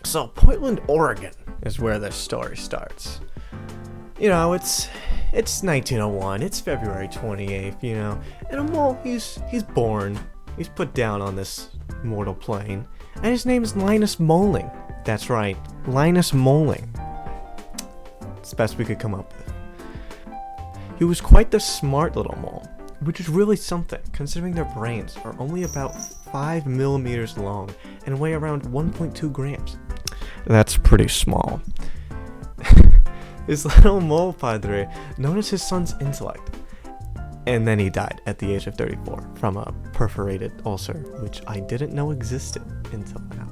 So Portland, Oregon is where this story starts. You know, it's 1901, it's February 28th, you know, and Mole, he's born, he's put down on this mortal plane, and his name is Linus Moling. That's right, Linus Moling. It's the best we could come up with. He was quite the smart little mole, which is really something, considering their brains are only about 5 millimeters long and weigh around 1.2 grams. That's pretty small. This little mole padre noticed his son's intellect, and then he died at the age of 34 from a perforated ulcer, which I didn't know existed until now.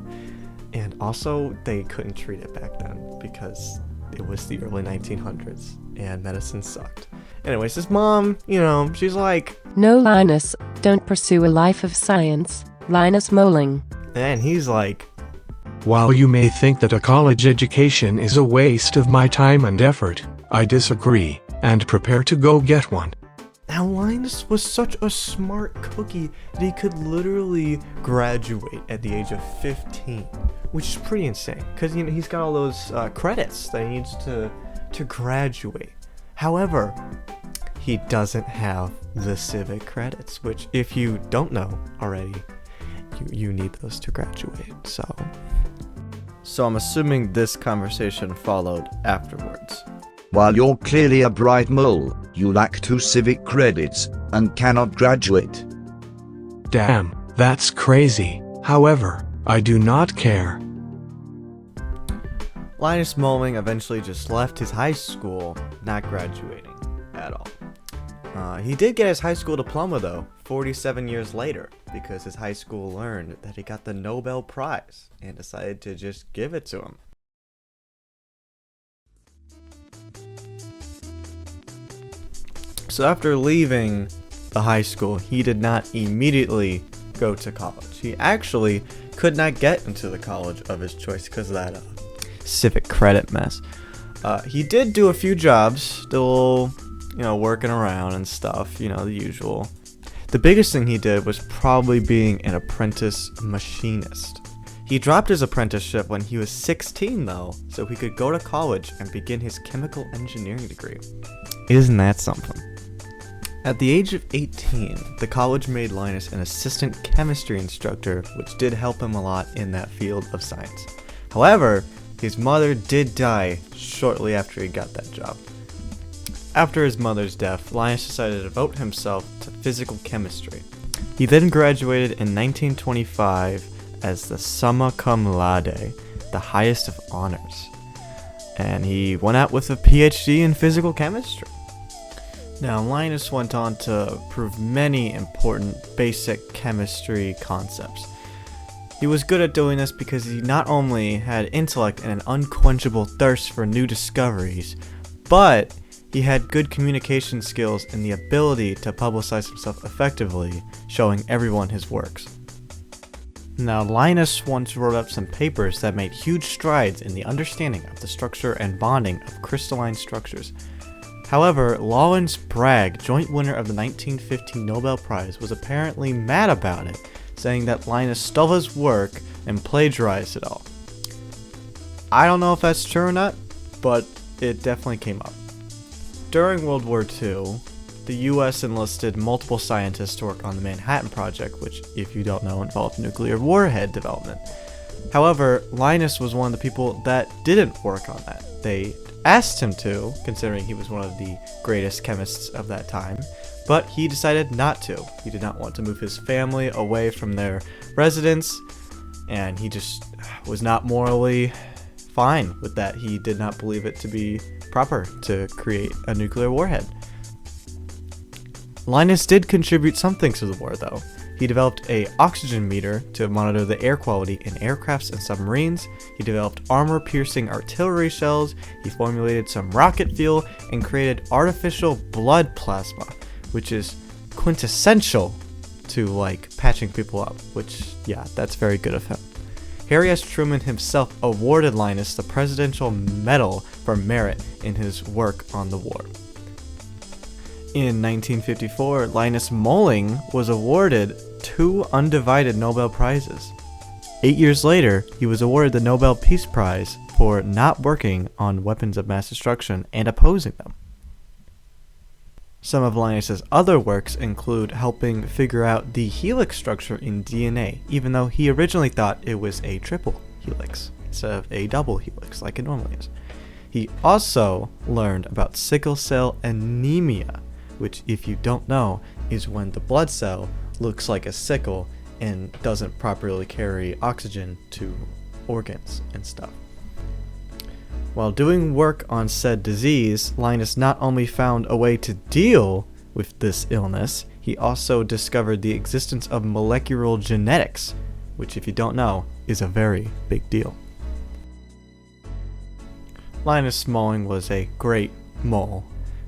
And also, they couldn't treat it back then because it was the early 1900s and medicine sucked. Anyways, his mom, you know, she's like, "No, Linus, don't pursue a life of science, Linus Moling." and he's like, "While you may think that a college education is a waste of my time and effort, I disagree, and prepare to go get one." now Linus was such a smart cookie that he could literally graduate at the age of 15, which is pretty insane, because, you know, he's got all those credits that he needs to graduate. However, he doesn't have the civic credits, which, if you don't know already, you need those to graduate. So I'm assuming this conversation followed afterwards. "While you're clearly a bright mole, you lack 2 civic credits and cannot graduate." Damn, that's crazy. However, I do not care. Linus Moling eventually just left his high school, not graduating at all. He did get his high school diploma though, 47 years later, because his high school learned that he got the Nobel Prize and decided to just give it to him. So after leaving the high school, he did not immediately go to college. He actually could not get into the college of his choice because of that civic credit mess. He did do a few jobs, still, you know, working around and stuff, you know, the usual. The biggest thing he did was probably being an apprentice machinist. He dropped his apprenticeship when he was 16 though, so he could go to college and begin his chemical engineering degree. Isn't that something? At the age of 18, the college made Linus an assistant chemistry instructor, which did help him a lot in that field of science. However, his mother did die shortly after he got that job. After his mother's death, Linus decided to devote himself to physical chemistry. He then graduated in 1925 as the summa cum laude, the highest of honors. And he went out with a PhD in physical chemistry. Now, Linus went on to prove many important basic chemistry concepts. He was good at doing this because he not only had intellect and an unquenchable thirst for new discoveries, but he had good communication skills and the ability to publicize himself effectively, showing everyone his works. Now, Linus once wrote up some papers that made huge strides in the understanding of the structure and bonding of crystalline structures. However, Lawrence Bragg, joint winner of the 1915 Nobel Prize, was apparently mad about it, saying that Linus stole his work and plagiarized it all. I don't know if that's true or not, but it definitely came up. During World War II, the US enlisted multiple scientists to work on the Manhattan Project, which, if you don't know, involved nuclear warhead development. However, Linus was one of the people that didn't work on that. They asked him to, considering he was one of the greatest chemists of that time, but he decided not to. He did not want to move his family away from their residence, and he just was not morally fine with that. He did not believe it to be proper to create a nuclear warhead. Linus did contribute something to the war though. He developed an oxygen meter to monitor the air quality in aircrafts and submarines. He developed armor-piercing artillery shells. He formulated some rocket fuel and created artificial blood plasma, which is quintessential to, like, patching people up, which, yeah, that's very good of him. Harry S. Truman himself awarded Linus the Presidential Medal for Merit in his work on the war. In 1954, Linus Moling was awarded 2 undivided Nobel Prizes. 8 years later, he was awarded the Nobel Peace Prize for not working on weapons of mass destruction and opposing them. Some of Linus's other works include helping figure out the helix structure in DNA, even though he originally thought it was a triple helix instead of a double helix like it normally is. He also learned about sickle cell anemia, which, if you don't know, is when the blood cell looks like a sickle and doesn't properly carry oxygen to organs and stuff. While doing work on said disease, Linus not only found a way to deal with this illness, he also discovered the existence of molecular genetics, which, if you don't know, is a very big deal. Linus Moling was a great mole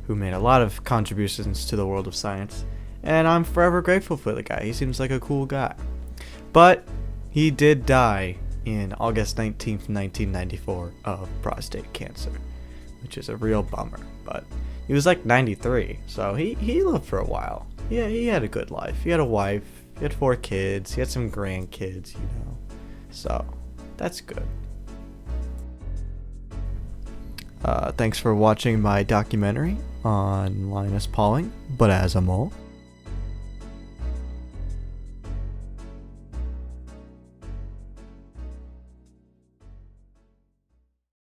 who made a lot of contributions to the world of science, and I'm forever grateful for the guy. He seems like a cool guy. But he did die in August 19th, 1994 of prostate cancer, which is a real bummer. But he was like 93, so he lived for a while. Yeah, he had a good life. He had a wife, he had 4 kids, he had some grandkids, you know. So, that's good. Thanks for watching my documentary on Linus Pauling, but as a mole.